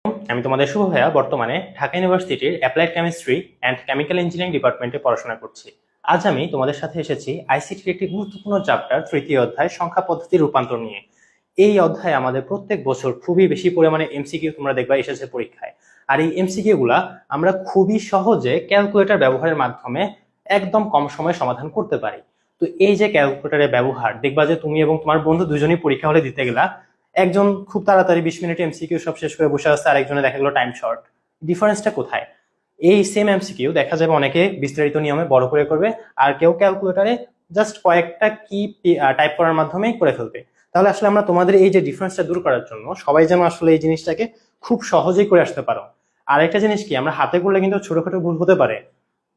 আমি তোমাদের শুভ ভাইয়া বর্তমানে ঢাকা ইউনিভার্সিটির applied chemistry and chemical engineering ডিপার্টমেন্টে পড়াশোনা করছি। আজ আমি তোমাদের সাথে এসেছি আইসিটির একটি গুরুত্বপূর্ণ চ্যাপ্টার তৃতীয় অধ্যায় সংখ্যা পদ্ধতির রূপান্তর নিয়ে। এই অধ্যায়ে আমাদের প্রত্যেক বছর খুবই বেশি পরিমাণে এমসিকিউ তোমরা দেখবা এসেছে পরীক্ষায়। আর এই এমসিকিউ গুলা আমরা খুবই সহজে ক্যালকুলেটর ব্যবহারের মাধ্যমে একদম কম সময়ে সমাধান করতে পারি। তো এই যে ক্যালকুলেটরের ব্যবহার দেখবা যে তুমি এবং তোমার বন্ধু দুজনই পরীক্ষা হলে দিতে গেলা, একজন খুব তাড়াতাড়ি 20 মিনিট এমসিকিউ সব শেষ করে বসে আসছে, আরেকজনে দেখা গেলো টাইম শর্ট। ডিফারেন্সটা কোথায়? এই সেম এমসিকিউ দেখা যাবে অনেকে বিস্তারিত নিয়মে বড় করে করবে, আর কেউ ক্যালকুলেটরে জাস্ট কয়েকটা কি টাইপ করার মাধ্যমে করে ফেলবে। তাহলে আসলে আমরা তোমাদের এই যে ডিফারেন্সটা দূর করার জন্য সবাই যেন আসলে এই জিনিসটাকে খুব সহজেই করে আসতে পারো। আর একটা জিনিস কি, আমরা হাতে করলে কিন্তু ছোটখাটো ভুল হতে পারে।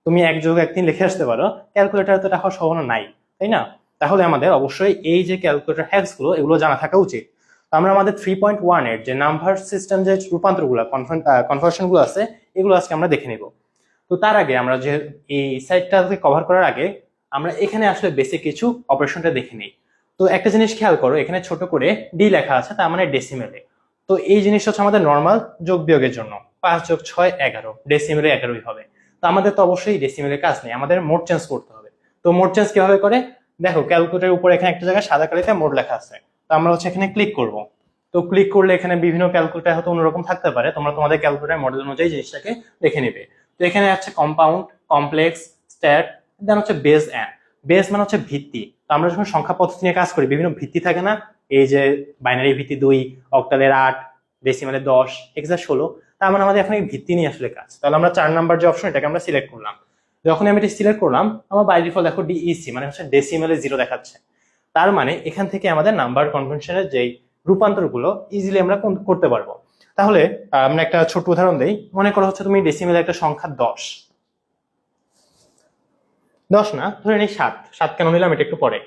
তুমি 1+1 লিখে আসতে পারো, ক্যালকুলেটারে তো এটা হওয়ার সম্ভাবনা নাই, তাই না? তাহলে আমাদের অবশ্যই এই যে ক্যালকুলেটর হ্যাকস গুলো এগুলো জানা থাকা উচিত। আমরা আমাদের 3.1 এর যে নাম্বার সিস্টেম যে রূপান্তরগুলো কনভার্সন গুলো আছে এগুলো আজকে আমরা দেখে নিব। তো তার আগে আমরা যে এই সাইটটাকে কভার করার আগে আমরা এখানে আসলে বেসিক কিছু অপারেশনটা দেখে নিই। তো একটা জিনিস খেয়াল করো, এখানে ছোট করে ডি লেখা আছে, তার মানে ডেসিমেলে। তো এই জিনিসটা হচ্ছে আমাদের নর্মাল যোগ বিয়োগের জন্য, 5+6=11, ডেসিমেলে 11ই হবে। তো আমাদের তো অবশ্যই ডেসিমেলের কাজ নেই, আমাদের মোড চেঞ্জ করতে হবে। তো মোড চেঞ্জ কিভাবে করে দেখো, ক্যালকুলেটরের উপরে এখানে একটা জায়গায় সাদা কালিতে মোড লেখা আছে, তো আমরা হচ্ছে এখানে ক্লিক করব। তো ক্লিক করলে এখানে বিভিন্ন ক্যালকুলেটর হয়তো অন্যরকম থাকতে পারে, তোমরা তোমাদের ক্যালকুলেটর মডেল অনুযায়ী জিনিসটাকে দেখে নিবে। তো এখানে আছে কম্পাউন্ড, কমপ্লেক্স, স্ট্যাট, দেন হচ্ছে বেস অ্যান্ড। বেস মানে হচ্ছে ভিত্তি। তো আমরা যখন সংখ্যা পদ্ধতি নিয়ে কাজ করি বিভিন্ন ভিত্তি থাকে না, এই যে বাইনারি ভিত্তি 2, অক্টালের 8, ডেসিমালের 10, হেক্সা 16, তার মানে আমাদের এখন এই ভিত্তি নিয়ে আসলে কাজ। তাহলে আমরা 4 নাম্বার যে অপশন এটাকে আমরা সিলেক্ট করলাম। যখন আমি এটা সিলেক্ট করলাম আমার বাই ডিফল্ট দেখো ডিইসি মানে হচ্ছে ডেসিমালে 0 দেখাচ্ছে। তার মানে এখান থেকে আমাদের নাম্বার কনভেনশনের যেই রূপান্তরগুলো ইজিলি আমরা করতে পারবো। তাহলে আমরা একটা ছোট উদাহরণ দেই। মনে করো হচ্ছে তুমি ডেসিমেলে একটা সংখ্যা 10 না, ধরে নিই 7 কেন নিলাম এটা একটু পরে।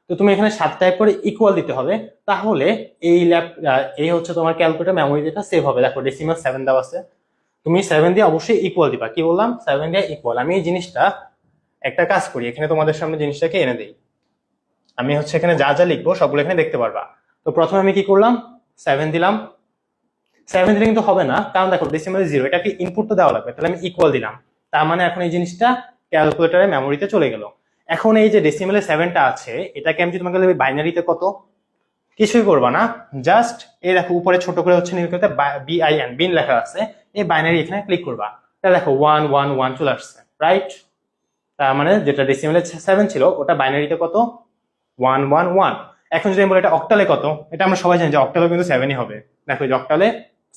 তো তুমি এখানে 7 টাইপ করে ইকুয়াল দিতে হবে, তাহলে এই হচ্ছে তোমার ক্যালকুলেটর মেমোরি যেটা সেভ হবে। দেখো ডেসিমাল 7 দেওয়া আছে, তুমি 7 দিয়ে অবশ্যই ইকুয়াল দিবা। কি বললাম? 7 দিয়ে ইকুয়াল। আমি এই জিনিসটা একটা কাজ করি, এখানে তোমাদের সামনে জিনিসটাকে এনে দিই। আমি হচ্ছে এখানে যা যা লিখবো সবগুলো এখানে দেখতে পারবা। তো প্রথমে আমি কি করলাম, 7 দিলাম। 7 দিলে কিন্তু হবে না, কারণ দেখো ডেসিমালে 0, এটাকে ইনপুট তো দেওয়া লাগবে। তাহলে আমি ইকুয়াল দিলাম, তার মানে এখন এই জিনিসটা ক্যালকুলেটরের মেমোরিতে চলে গেল। এখন এই যে ডেসিমালে 7টা আছে, এটাকে আমি যদি তোমাকে বাইনারিতে কত, কিছুই করবা না, জাস্ট এই দেখো উপরে ছোট করে হচ্ছে নির্গত বিআইএন বিন লেখা আছে, এই বাইনারি এখানে ক্লিক করবা। তাহলে দেখো 1 1 1 চলে আসছে, রাইট? তার মানে যেটা ডেসিমালে 7 ছিল ওটা বাইনারিতে কত, 1 1 1। এখন যদি আমি বলি এটা অক্টালে কত, এটা আমরা সবাই জানি যে অক্টালে কিন্তু 7ই হবে। দেখো এই যে অক্টালে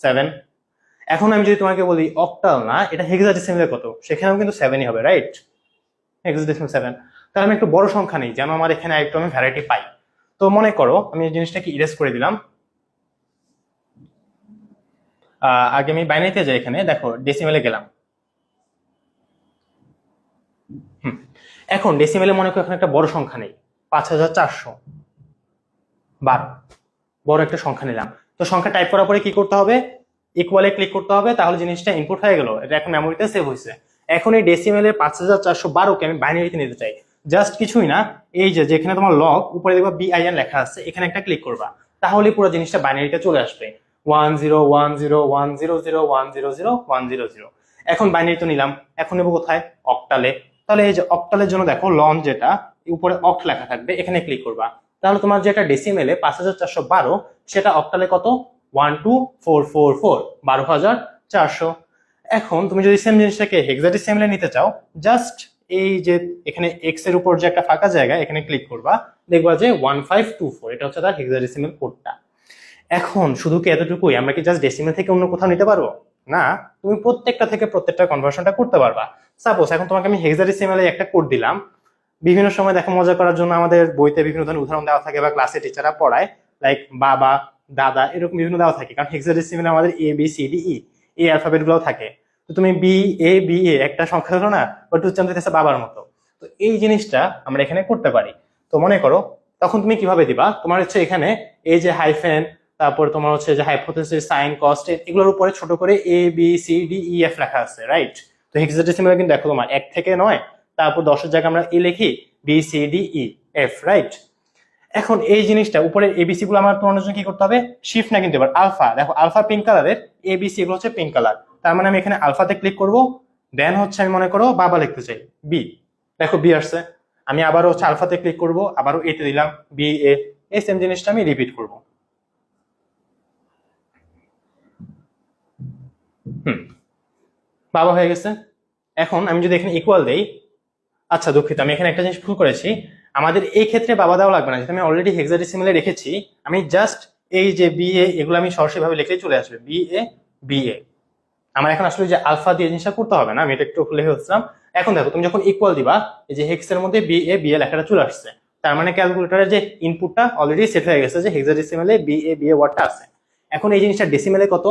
7। এখন আমি যদি তোমাকে বলি অক্টাল না, এটা হেক্সাডেসিমেলে কত, সেখানেও কিন্তু 7ই হবে, রাইট? হেক্সাডেসিমেল 7। তাহলে আমি একটু বড় সংখ্যা নেই যেন আমার এখানে একটু আমি ভ্যারাইটি পাই। তো মনে করো আমি এই জিনিসটাকে ইরেজ করে দিলাম। আগে আমি বাইনারিতে যাই, এখানে দেখো ডেসিমেলে গেলাম। এখন ডেসিমেলে মনে করো এখানে একটা বড় সংখ্যা নেই, 5412, বড় একটা সংখ্যা নিলাম। তো সংখ্যা টাইপ করার পরে কি করতে হবে, ইকুয়ালে ক্লিক করতে হবে, তাহলে জিনিসটা ইনপুট হয়ে গেল, এটা এখন মেমোরিতে সেভ হয়েছে। এখন এই ডেসিমেলের 5412কে আমি বাইনারিতে নিতে চাই। জাস্ট কিছুই না, এই যে যেখানে তোমার লগ উপরে দেখবা বিআইএন লেখা আছে, এখানে একটা ক্লিক করবা, তাহলে পুরো জিনিসটা বাইনারিতে চলে আসবে। 101010100100 এখন বাইনারি তো নিলাম, এখন নেবো কোথায়, অক্টালে। তাহলে এই যে অক্টালের জন্য দেখো লন যেটা উপরে অক্ট লেখা থাকবে, এখানে ক্লিক করবা। তাহলে তোমার যেটা ডেসিমেলে 5412 সেটা অক্টালে কত, 12444, 12400। এখন তুমি যদি সেম জিনিসটাকে হেক্সাডেসিমেলে নিতে চাও, জাস্ট এই যে এখানে এক্স এর উপর যে একটা ফাঁকা জায়গা এখানে ক্লিক করবা, দেখবা যে 1524, এটা হচ্ছে তার হেক্সাডেসিমেল কোডটা। এখন শুধু কি এতটুকুই, আমরা কি জাস্ট ডেসিমেল থেকে অন্য কোথাও নিতে পারবো না, তুমি প্রত্যেকটা থেকে প্রত্যেকটা কনভার্সনটা করতে পারবা। সাপোজ এখন তোমাকে আমি হেক্সাডেসিমেলে একটা কোড দিলাম। বিভিন্ন সময় দেখো মজা করার জন্য আমাদের বইতে বিভিন্ন ধরনের উদাহরণ দেওয়া থাকে বা ক্লাসে টিচাররা পড়ায়, লাইক বাবা, দাদা, এরকম বিভিন্ন দেওয়া থাকে, কারণ হেক্সাডেসিমেলে আমাদের এ বি সি ডি ই এই অ্যালফাবেট গুলো থাকে। তো তুমি বি এ একটা সংখ্যা হলো না, বাট উচ্চারণ দিতেছে বাবার মতো। তো এই জিনিসটা আমরা এখানে করতে পারি। তো মনে করো তখন তুমি কিভাবে দিবা, তোমার হচ্ছে এখানে এই যে হাইফেন, তারপর তোমার হচ্ছে যে হাইপোথেসিস, সাইন, কস্ট, এগুলোর উপরে ছোট করে A B C D E F লেখা আছে, রাইট? তো হেক্সাডেসিমেলে কিন্তু দেখো তোমার 1 থেকে 9, তারপর 10-এর জায়গায় আমরা এ লিখি B C D E F, right? এখন এই জিনিসটা উপরে এবিসি গুলো আমার তোমার জন্য কি করতে হবে, শিফট না কিন্তু এবার আলফা, দেখো আলফা পিঙ্ক কালারের, এবিসি এগুলো হচ্ছে পিঙ্ক কালার, তার মানে আমি এখানে আলফাতে ক্লিক করব, দেন হচ্ছে আমি মনে করো বাবা লিখতে চাই বি, দেখো বি আসছে, আমি আবারও হচ্ছে আলফাতে ক্লিক করব, আবারও এতে দিলাম বি এ, এই সেম জিনিসটা আমি রিপিট করব। বাবা হয়ে গেছে। এখন আমি যদি এখানে ইকুয়াল দেই, আচ্ছা দুঃখিত আমি এখানে একটা জিনিস ভুল করেছি, আমাদের এই ক্ষেত্রে বাবা দেওয়া লাগবে না, যেহেতু আমি অলরেডি হেক্সাডেসিমালে রেখেছি, আমি জাস্ট এই যে বি এ এগুলো আমি সরাসরি ভাবে লিখলেই চলে আসবে, বি এ বি এ। আমার এখন আসলে যে আলফা দিয়ে জিনিসটা করতে হবে না, আমি এটা একটু লিখে হচ্ছিলাম। এখন দেখো তুমি যখন ইকুয়াল দিবা, এই যে হেক্সের মধ্যে বি এ বি এ লেখাটা চলে আসছে, তার মানে ক্যালকুলেটরের যে ইনপুটটা অলরেডি সেট হয়ে গেছে যে হেক্সাডেসিমালে বি এ ওয়ার্ডটা আছে। এখন এই জিনিসটা ডেসিমেলে কত,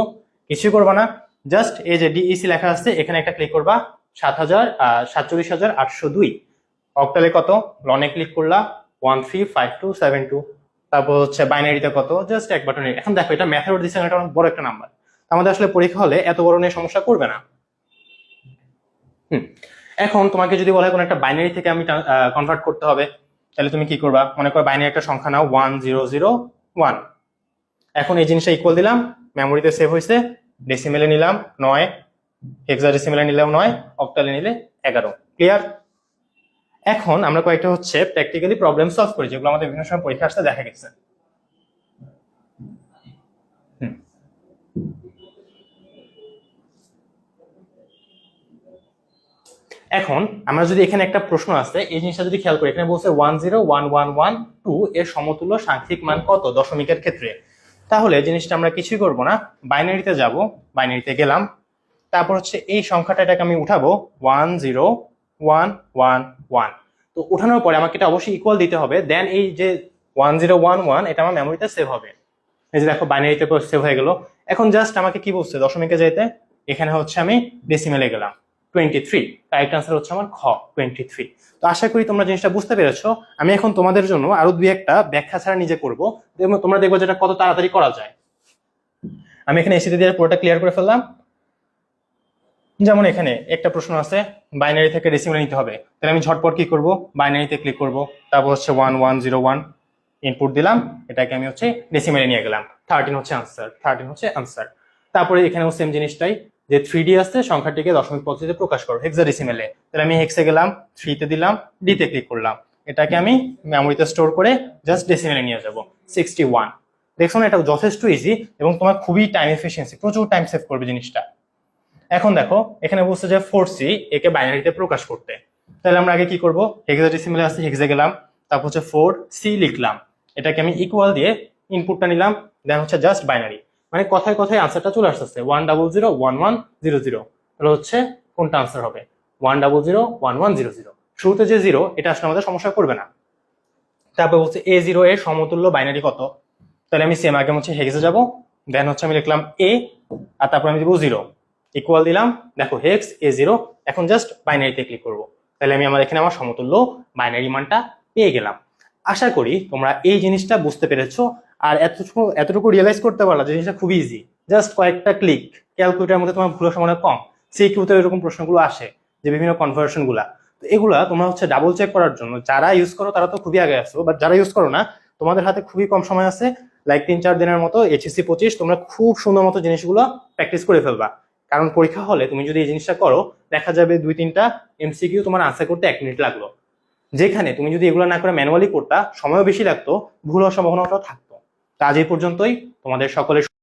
কিছুই করবা না, জাস্ট এই যে ডিইসি লেখা আছে এখানে একটা ক্লিক করবা, 47,802। অক্টালে কত, লনে ক্লিক করলা 135272। তারপর হচ্ছে বাইনারিতে কত, জাস্ট এক বাটনে। এখন দেখো এটা ম্যাথড দিচ্ছে, এটা অনেক বড় একটা নাম্বার, আমাদের আসলে পরীক্ষা হলে এত বড় নিয়ে সমস্যা করবে না। এখন তোমাকে যদি বলা হয় কোনো একটা বাইনারি থেকে আমি কনভার্ট করতে হবে, তাহলে তুমি কি করবা, মনে করো বাইনারি একটা সংখ্যা নাও 1001। এখন এই জিনিসটা ইকুয়াল দিলাম, মেমোরিতে সেভ হয়েছে, ডেসিমেলে নিলাম 9, হেক্সাডেসিমেলে নিলাম 9, অক্টালে নিলে 11। ক্লিয়ার? এখন আমরা কয়েকটা হচ্ছে প্র্যাকটিক্যালি প্রবলেম সলভ করি, যেগুলো আমাদের বিভিন্ন সময় পরীক্ষা আসতে দেখা গেছে। এখন আমরা যদি এখানে একটা প্রশ্ন আছে, এই জিনিসটা যদি খেয়াল করি, এখানে বলছে 101112 এর সমতুল্য সাংখ্যিক মান কত দশমিকের ক্ষেত্রে, তাহলে জিনিসটা আমরা কিছুই করব না, বাইনারিতে যাব, বাইনারিতে গেলাম, তারপর হচ্ছে এই সংখ্যাটা এটাকে আমি উঠাবো 10111। তো উঠানোর পরে আমাকে এটা অবশ্যই ইকুয়াল দিতে হবে, দেন এই যে 1011 এটা আমার মেমোরিতে সেভ হবে। এই যে দেখো বাইনারিতে সেভ হয়ে গেল। এখন জাস্ট আমাকে কি বলছে, দশমিকে যাইতে, এখানে হচ্ছে আমি ডেসিমেলে গেলাম 23, কারেক্ট আনসার হচ্ছে আমার খ 23। তো আশা করি তোমরা জিনিসটা বুঝতে পেরেছো। আমি এখন তোমাদের জন্য আরো দুই একটা ব্যাখ্যা ছাড়া নিজে করবো, তোমরা দেখবো যেটা কত তাড়াতাড়ি করা যায়। আমি এখানে এসিতে দিয়ে পুরোটা ক্লিয়ার করে ফেললাম। যেমন এখানে একটা প্রশ্ন আছে, বাইনারি থেকে ডেসিমেলে নিতে হবে, তাহলে আমি ঝটপট কি করব, বাইনারিতে ক্লিক করব, তারপর হচ্ছে 1101 ইনপুট দিলাম, এটাকে আমি হচ্ছে ডেসিমেলে নিয়ে গেলাম, 13 হচ্ছে আনসার, 13 হচ্ছে আনসার। তারপরে এখানেও সেম জিনিসটাই, যে 3D আছে সংখ্যাটিকে দশমিক পদ্ধতিতে প্রকাশ করো হেক্সাডেসিমেলে, তাহলে আমি হেক্সে গেলাম, 3 তে দিলাম, ডি তে ক্লিক করলাম, এটাকে আমি মেমোরিতে স্টোর করে জাস্ট ডেসিমেলে নিয়ে যাব 61। দেখছো না, এটা যথেষ্ট ইজি এবং তোমার খুবই টাইম এফিসিয়েন্সি, প্রচুর টাইম সেভ করবে জিনিসটা। এখন দেখো এখানে বলছে যে 4C একে বাইনারিতে প্রকাশ করতে, তাহলে আমরা আগে কি করব, হেক্সাডেসিমেলে আছে, হেক্সে গেলাম, তারপর হচ্ছে 4C লিখলাম, এটাকে আমি ইকুয়াল দিয়ে ইনপুটটা নিলাম, দেন হচ্ছে জাস্ট বাইনারি, মানে কথায় কথায় আনসারটা চলে আসতেছে 1001100। তাহলে হচ্ছে কোনটা আনসার হবে, 1001100। শুরুতে যে জিরো, এটা আসলে আমাদের সমস্যা করবে না। তারপর বলছে A0 এর সমতুল্য বাইনারি কত, তাহলে আমি সেম আগে হচ্ছে হেক্সে যাব, দেন হচ্ছে আমি লিখলাম এ, আর তারপর আমি দিব 0, ইকুয়াল দিলাম, দেখো হেক্স A0। এখন জাস্ট বাইনারিতে ক্লিক করব, তাহলে আমি এখানে আমার সমতুল্য বাইনারি মানটা পেয়ে গেলাম। আশা করি তোমরা এই জিনিসটা বুঝতে পেরেছো, আর এতটুকু রিয়েলাইজ করতে পারলা যে জিনিসটা খুবই ইজি, জাস্ট কয়েকটা ক্লিক, ক্যালকুলেটারের মধ্যে তোমার ভুলের সম্ভাবনা কম। সিকিউতে এরকম প্রশ্নগুলো আসে, যে বিভিন্ন কনভার্সন গুলা, তো এগুলা তোমরা হচ্ছে ডাবল চেক করার জন্য, যারা ইউজ করো তারা তো খুবই আগে আসো, বাট যারা ইউজ করো না, তোমাদের হাতে খুবই কম সময় আছে, লাইক 3-4 দিনের মতো, HSC 25 তোমরা খুব সুন্দর মতো জিনিসগুলো প্র্যাকটিস করে ফেলবা। কারণ পরীক্ষা হলে তুমি যদি এই জিনিসটা করো, দেখা যাবে 2-3টা MCQ তোমার আনসার করতে 1 মিনিট লাগলো, যেখানে তুমি যদি এগুলো না করে ম্যানুয়ালি করতা, সময়ও বেশি লাগতো, ভুল হওয়ার সম্ভাবনাটাও থাকতো। তো আজ এই পর্যন্তই, তোমাদের সকলের